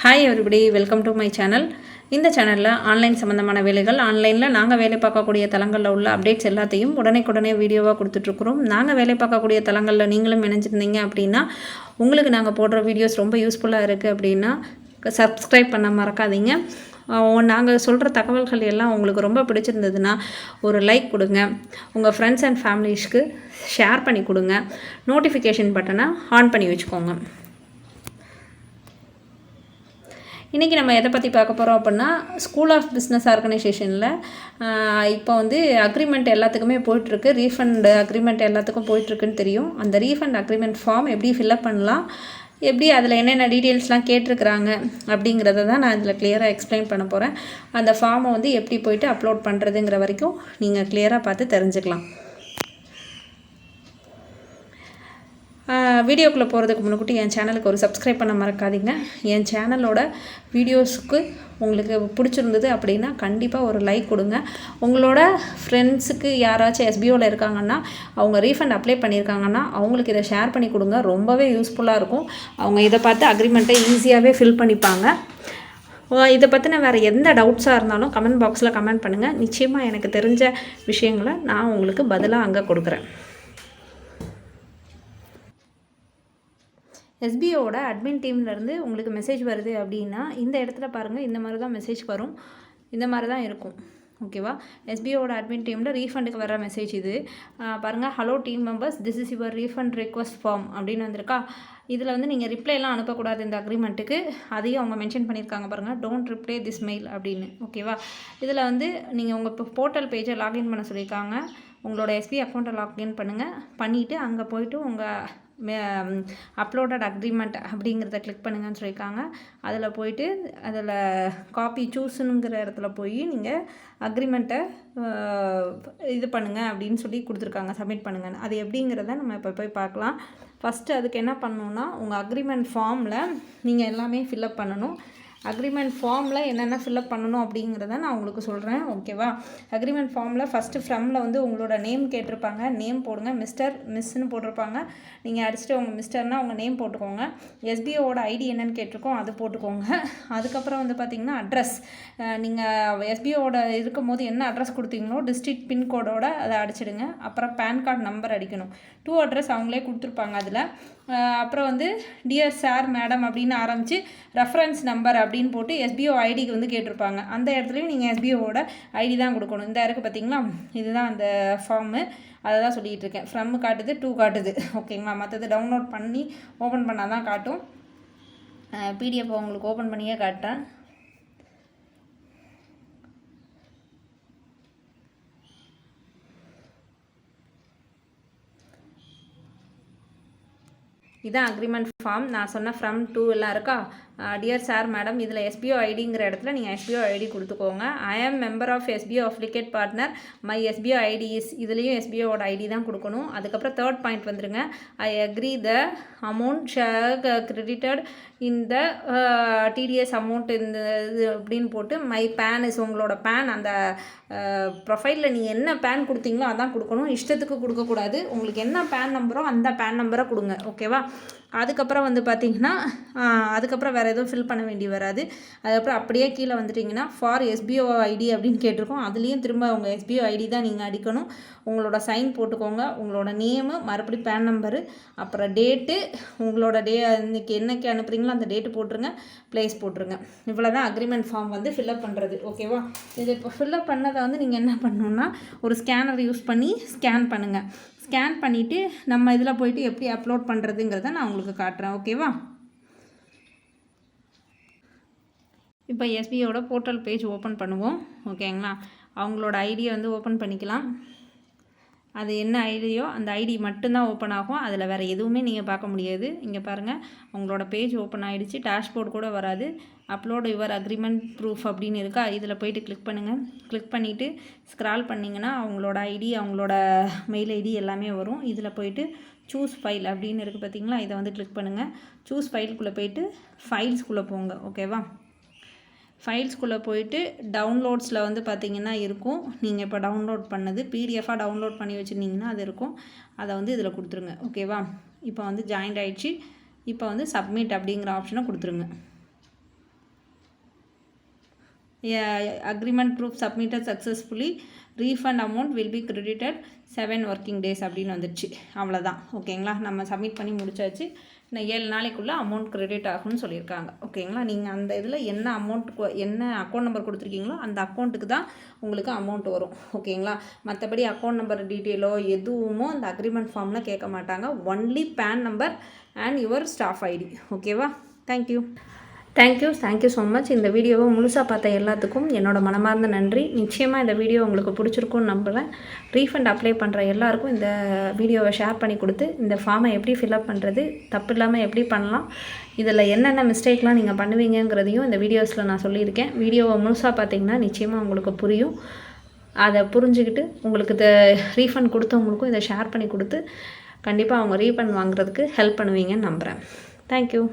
Hi everybody, welcome to my channel. இந்த சேனலில் online சம்மந்தமான வேலைகள், ஆன்லைனில் நாங்கள் வேலை பார்க்கக்கூடிய தளங்களில் உள்ள அப்டேட்ஸ் எல்லாத்தையும் உடனே வீடியோவாக கொடுத்துட்ருக்குறோம். நாங்கள் வேலை பார்க்கக்கூடிய தளங்களில் நீங்களும் இணைஞ்சிருந்தீங்க அப்படின்னா, உங்களுக்கு நாங்கள் போடுற வீடியோஸ் ரொம்ப யூஸ்ஃபுல்லாக இருக்குது அப்படின்னா சப்ஸ்கிரைப் பண்ண மறக்காதீங்க. நாங்கள் சொல்கிற தகவல்கள் எல்லாம் உங்களுக்கு ரொம்ப பிடிச்சிருந்ததுன்னா ஒரு லைக் கொடுங்க, உங்கள் ஃப்ரெண்ட்ஸ் அண்ட் ஃபேமிலிஸ்க்கு ஷேர் பண்ணி கொடுங்க, நோட்டிஃபிகேஷன் பட்டனை ஆன் பண்ணி வச்சுக்கோங்க. இன்றைக்கி நம்ம எதை பற்றி பார்க்க போகிறோம் அப்படின்னா, ஸ்கூல் ஆஃப் பிஸ்னஸ் ஆர்கனைசேஷனில் இப்போ அக்ரிமெண்ட் எல்லாத்துக்குமே போயிட்டுருக்கு. ரீஃபண்ட் அக்ரிமெண்ட் எல்லாத்துக்கும் போயிட்டுருக்குன்னு தெரியும். அந்த ரீஃபண்ட் அக்ரிமெண்ட் ஃபார்ம் எப்படி ஃபில்அப் பண்ணலாம், எப்படி அதில் என்னென்ன டீட்டெயில்ஸ்லாம் கேட்டிருக்கிறாங்க அப்படிங்கிறத தான் நான் இதில் கிளியராக எக்ஸ்பிளைன் பண்ண போகிறேன். அந்த ஃபார்மை எப்படி போயிட்டு அப்லோட் பண்ணுறதுங்கிற வரைக்கும் நீங்கள் கிளியராக பார்த்து தெரிஞ்சுக்கலாம். வீடியோக்குள்ளே போகிறதுக்கு முன்னாடி என் சேனலுக்கு ஒரு சப்ஸ்கிரைப் பண்ண மறக்காதீங்க. என் சேனலோட வீடியோஸுக்கு உங்களுக்கு பிடிச்சிருந்தது அப்படின்னா கண்டிப்பாக ஒரு லைக் கொடுங்க. உங்களோட ஃப்ரெண்ட்ஸுக்கு யாராச்சும் எஸ்பிஓவில் இருக்காங்கன்னா, அவங்க ரீஃபண்ட் அப்ளை பண்ணியிருக்காங்கன்னா அவங்களுக்கு இதை ஷேர் பண்ணி கொடுங்க. ரொம்பவே யூஸ்ஃபுல்லாக இருக்கும். அவங்க இதை பார்த்து அக்ரிமெண்ட்டை ஈஸியாகவே ஃபில் பண்ணிப்பாங்க. இதை பற்றின வேறு எந்த டவுட்ஸாக இருந்தாலும் கமெண்ட் பாக்ஸில் கமெண்ட் பண்ணுங்கள். நிச்சயமாக எனக்கு தெரிஞ்ச விஷயங்களை நான் உங்களுக்கு பதிலாக அங்கே கொடுக்குறேன். எஸ்பிஓட அட்மின் டீம்லேருந்து உங்களுக்கு மெசேஜ் வருது அப்படின்னா இந்த இடத்துல பாருங்கள், இந்த மாதிரி தான் மெசேஜ் வரும். இந்த மாதிரி தான் இருக்கும். ஓகேவா? எஸ்பிஓட அட்மின் டீமில் ரீஃபண்டுக்கு வர மெசேஜ் இது. பாருங்கள், hello team members, this is your refund request form அப்படின்னு வந்திருக்கா. இதில் நீங்கள் ரிப்ளைலாம் அனுப்பக்கூடாது இந்த அக்ரிமெண்ட்டுக்கு. அதையும் அவங்க மென்ஷன் பண்ணியிருக்காங்க பாருங்கள், டோன்ட் ரிப்ளை திஸ் மெயில் அப்படின்னு. ஓகேவா? இதில் நீங்கள் உங்கள் போர்ட்டல் பேஜை லாகின் பண்ண சொல்லியிருக்காங்க. உங்களோட எஸ்பி அக்கௌண்ட்டை லாகின் பண்ணுங்கள். பண்ணிவிட்டு அங்கே போய்ட்டு உங்கள் அப்லோடட் அக்ரிமெண்ட் அப்படிங்கிறத கிளிக் பண்ணுங்கன்னு சொல்லியிருக்காங்க. அதில் போயிட்டு அதில் காப்பி சூஸுங்கிற இடத்துல போய் நீங்கள் அக்ரிமெண்ட்டை இது பண்ணுங்கள் அப்படின்னு சொல்லி கொடுத்துருக்காங்க, சப்மிட் பண்ணுங்கன்னு. அது எப்படிங்கிறத நம்ம இப்போ போய் பார்க்கலாம். ஃபஸ்ட்டு அதுக்கு என்ன பண்ணணுன்னா, உங்கள் அக்ரிமெண்ட் ஃபார்மில் நீங்கள் எல்லாமே ஃபில்அப் பண்ணணும். அக்ரிமெண்ட் ஃபார்மில் என்னென்ன ஃபில்அப் பண்ணணும் அப்படிங்கிறத நான் உங்களுக்கு சொல்கிறேன். ஓகேவா? அக்ரிமெண்ட் ஃபார்மில் ஃபஸ்ட்டு ஃப்ரம்மில் உங்களோட நேம் கேட்டிருப்பாங்க. நேம் போடுங்க. மிஸ்டர் மிஸ்ன்னு போட்டிருப்பாங்க. நீங்கள் அடிச்சுட்டு உங்கள் மிஸ்டர்னால் உங்கள் நேம் போட்டுக்கோங்க. எஸ்பிஓட ஐடி என்னென்னு கேட்டிருக்கோம், அது போட்டுக்கோங்க. அதுக்கப்புறம் பார்த்திங்கன்னா அட்ரஸ், நீங்கள் எஸ்பிஓட இருக்கும் போது என்ன அட்ரஸ் கொடுத்தீங்களோ டிஸ்ட்ரிக்ட் பின்கோடோட அதை அடிச்சிடுங்க. அப்புறம் பேன் கார்டு நம்பர் அடிக்கணும். 2 அட்ரஸ் அவங்களே கொடுத்துருப்பாங்க அதில். அப்புறம் டியர் சார் மேடம் அப்படின்னு ஆரம்பித்து ரெஃபரன்ஸ் நம்பர் அப்படின்னு போட்டு எஸ்பிஓ ஐடிக்கு கேட்டிருப்பாங்க. அந்த இடத்துலையும் நீங்கள் எஸ்பிஓவோட ஐடி தான் கொடுக்கணும். இந்த இருக்குது பார்த்திங்களா, இதுதான் அந்த ஃபார்மு. அதை தான் சொல்லிகிட்டு இருக்கேன். ஃப்ரம் காட்டுது, 2 காட்டுது. ஓகேங்களா? மற்றது டவுன்லோட் பண்ணி ஓப்பன் பண்ணால் தான் காட்டும். பிடிஎஃப் உங்களுக்கு ஓப்பன் பண்ணியே காட்டுறேன். இதான் அக்ரிமெண்ட் ஃபார்ம். நான் சொன்ன ஃப்ரம் 2 எல்லாம் இருக்கா. டியர் சார் மேடம், இதில் எஸ்பிஓ ஐடிங்கிற இடத்துல நீங்கள் எஸ்பிஓ ஐடி கொடுத்துக்கோங்க. I am member of SPO affiliate partner, my SPO ID is, இதுலேயும் எஸ்பிஓட ஐடி தான் கொடுக்கணும். அதுக்கப்புறம் 3rd பாயிண்ட் வந்துருங்க. I agree the amount credited இந்த டிடிஎஸ் அமௌண்ட் இந்த இது அப்படின்னு போட்டு மை பேன் இஸ், உங்களோட பேன் அந்த ப்ரொஃபைலில் நீங்கள் என்ன பேன் கொடுத்தீங்களோ அதான் கொடுக்கணும். இஷ்டத்துக்கு கொடுக்கக்கூடாது. உங்களுக்கு என்ன பேன் நம்பரோ அந்த பேன் நம்பரை கொடுங்க. ஓகேவா? அதுக்கப்புறம் பார்த்திங்கன்னா அதுக்கப்புறம் வேறு எதுவும் ஃபில் பண்ண வேண்டி வராது. அதுக்கப்புறம் அப்படியே கீழே வந்துட்டிங்கன்னா ஃபார் எஸ்பிஓ ஐடி அப்படின்னு கேட்டிருக்கோம். அதுலேயும் திரும்ப உங்கள் எஸ்பிஓ ஐடி தான் நீங்கள் அடிக்கணும். உங்களோட சைன் போட்டுக்கோங்க. உங்களோட நேமு, மறுபடியும் பேன் நம்பரு, அப்புறம் டேட்டு, உங்களோட இன்றைக்கி என்னைக்கு அனுப்புகிறீங்களோ அந்த டேட்டு போட்டுருங்க, ப்ளேஸ் போட்டுருங்க. இவ்வளோ தான் அக்ரிமெண்ட் ஃபார்ம் ஃபில்அப் பண்ணுறது. ஓகேவா? இது இப்போ ஃபில்அப் பண்ணதை நீங்கள் என்ன பண்ணணுன்னா, ஒரு ஸ்கேனர் யூஸ் பண்ணி ஸ்கேன் பண்ணுங்கள். ஸ்கேன் பண்ணிவிட்டு நம்ம இதில் போய்ட்டு எப்படி அப்லோட் பண்ணுறதுங்கிறத நான் உங்களுக்கு காட்டுறேன். ஓகேவா? இப்போ எஸ்பிஓட போர்ட்டல் பேஜ் ஓப்பன் பண்ணுவோம். ஓகேங்களா? அவங்களோட ஐடியை ஓப்பன் பண்ணிக்கலாம். அது என்ன ஐடியோ அந்த ஐடி மட்டும்தான் ஓப்பன் ஆகும். அதில் வேறு எதுவுமே நீங்கள் பார்க்க முடியாது. இங்கே பாருங்கள், உங்களோட பேஜ் ஓப்பன் ஆகிடுச்சு. டேஷ்போர்ட் கூட வராது. அப்லோட் யுவர் அக்ரிமெண்ட் ப்ரூஃப் அப்படின்னு இருக்கா. இதில் போய்ட்டு கிளிக் பண்ணுங்கள். கிளிக் பண்ணிவிட்டு ஸ்க்ரால் பண்ணிங்கன்னா அவங்களோட ஐடி, அவங்களோட மெயில் ஐடி எல்லாமே வரும். இதில் போய்ட்டு சூஸ் ஃபைல் அப்படின்னு இருக்குது பார்த்திங்களா, இதை கிளிக் பண்ணுங்கள். சூஸ் ஃபைலுக்குள்ளே போய்ட்டு ஃபைல்ஸ்குள்ளே போங்க. ஓகேவா? ஃபைல்ஸ்குள்ளே போயிட்டு டவுன்லோட்ஸில் பார்த்திங்கன்னா இருக்கும். நீங்கள் இப்போ டவுன்லோட் பண்ணது பிடிஎஃபாக டவுன்லோட் பண்ணி வச்சுருந்தீங்கன்னா அது இருக்கும். அதை இதில் கொடுத்துருங்க. ஓகேவா? இப்போ ஜாயிண்ட் ஆகிடுச்சு. இப்போ சப்மிட் அப்படிங்கிற ஆப்ஷனை கொடுத்துருங்க. Agreement proof submitted successfully, refund amount will be credited 7 working days அப்படின்னு வந்துடுச்சு. அவ்வளோதான். ஓகேங்களா, நம்ம சப்மிட் பண்ணி முடிச்சாச்சு. இன்னும் 7 நாளைக்குள்ளே அமௌண்ட் கிரெடிட் ஆகும்னு சொல்லியிருக்காங்க. ஓகேங்களா, நீங்கள் அந்த இதில் என்ன என்ன அக்கௌண்ட் நம்பர் கொடுத்துருக்கீங்களோ அந்த அக்கௌண்ட்டுக்கு தான் உங்களுக்கு அமௌண்ட் வரும். ஓகேங்களா, மற்றபடி அக்கௌண்ட் நம்பர் டீட்டெயிலோ எதுவுமோ அந்த அக்ரிமெண்ட் ஃபார்மில் கேட்க மாட்டாங்க. Only PAN number and your staff ID. ஓகேவா, தேங்க்யூ ஸோ மச். இந்த வீடியோவை முழுசாக பார்த்த எல்லாத்துக்கும் என்னோடய மனமார்ந்த நன்றி. நிச்சயமாக இந்த வீடியோ உங்களுக்கு பிடிச்சிருக்குன்னு நம்புகிறேன். ரீஃபண்ட் அப்ளை பண்ணுற எல்லாருக்கும் இந்த வீடியோவை ஷேர் பண்ணி கொடுத்து இந்த ஃபார்மை எப்படி ஃபில்அப் பண்ணுறது, தப்பு இல்லாமல் எப்படி பண்ணலாம், இதில் என்னென்ன மிஸ்டேக்லாம் நீங்கள் பண்ணுவீங்கிறதையும் இந்த வீடியோஸில் நான் சொல்லியிருக்கேன். வீடியோவை முழுசாக பார்த்தீங்கன்னா நிச்சயமாக உங்களுக்கு புரியும். அதை புரிஞ்சுக்கிட்டு உங்களுக்கு ரீஃபண்ட் கொடுத்தவங்களுக்கும் இதை ஷேர் பண்ணி கொடுத்து கண்டிப்பாக அவங்க ரீஃபண்ட் வாங்குறதுக்கு ஹெல்ப் பண்ணுவீங்கன்னு நம்புகிறேன். தேங்க்யூ.